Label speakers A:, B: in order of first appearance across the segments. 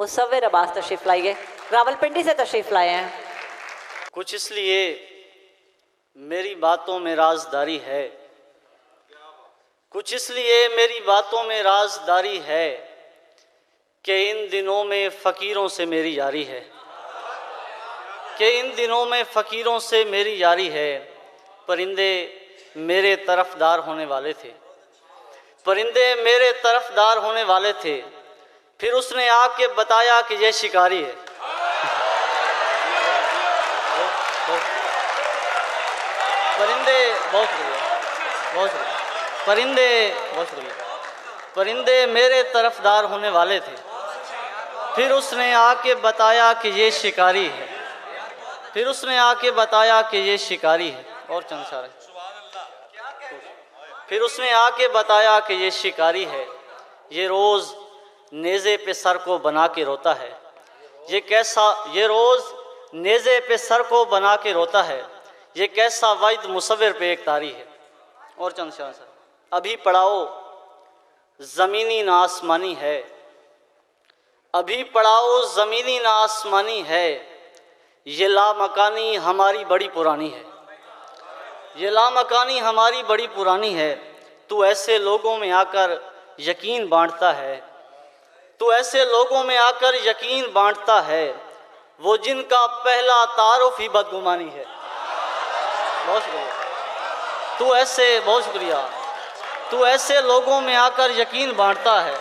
A: मुसव्विर अब्बास तशरीफ लाइए, रावलपिंडी से तशरीफ लाए हैं।
B: कुछ इसलिए मेरी बातों में राजदारी है, कुछ इसलिए मेरी बातों में राजदारी है कि इन दिनों में फ़कीरों से मेरी यारी है, कि इन दिनों में फ़कीरों से मेरी यारी है। परिंदे मेरे तरफदार होने वाले थे, परिंदे मेरे तरफदार होने वाले थे, फिर उसने आके बताया कि ये शिकारी है। परिंदे बहुत शुक्रिया, बहुत शुक्रिया। परिंदे बहुत शुक्रिया। परिंदे मेरे तरफदार होने वाले थे, फिर उसने आके बताया कि ये शिकारी है, फिर उसने आके बताया कि ये शिकारी है। और चंद सारे, फिर उसने आके बताया कि ये शिकारी है, ये रोज़ नेज़े पे सर को बना के रोता है, ये कैसा, ये रोज़ नेज़े पे सर को बना के रोता है, ये कैसा वाहिद मुसव्विर पे एक तारी है। और चंद शान सर, अभी पढ़ाओ ज़मीनी ना आसमानी है, अभी पढ़ाओ ज़मीनी ना आसमानी है, ये लामकानी हमारी बड़ी पुरानी है, ये लामकानी हमारी बड़ी पुरानी है। तू ऐसे लोगों में आकर यकीन बांटता है, तू ऐसे लोगों में आकर यकीन बांटता है, वो जिनका पहला तारुफ ही बदगुमानी है। बहुत शुक्रिया। तू ऐसे, बहुत शुक्रिया। तू ऐसे लोगों में आकर यकीन बांटता है,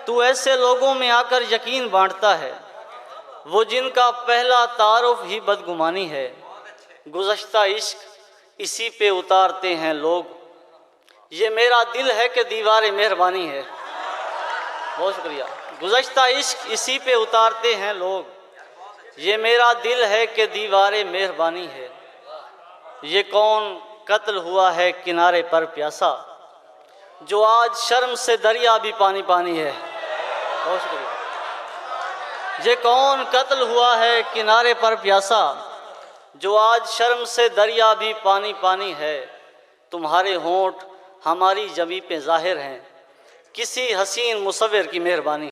B: तू ऐसे लोगों में आकर यकीन बांटता है, वो जिनका पहला तारुफ ही बदगुमानी है। गुज़श्ता इश्क इसी पे उतारते हैं लोग, ये मेरा दिल है कि दीवार मेहरबानी है। बहुत शुक्रिया। गुज़श्ता इश्क इसी पे उतारते हैं लोग, ये मेरा दिल है कि दीवार मेहरबानी है। ये कौन कत्ल हुआ है किनारे पर प्यासा, जो आज शर्म से दरिया भी पानी पानी है। बहुत शुक्रिया। ये कौन कत्ल हुआ है किनारे पर प्यासा, जो आज शर्म से दरिया भी पानी पानी है। तुम्हारे होंठ हमारी जबी पे ज़ाहिर हैं, किसी हसीन मुसव्विर की मेहरबानी।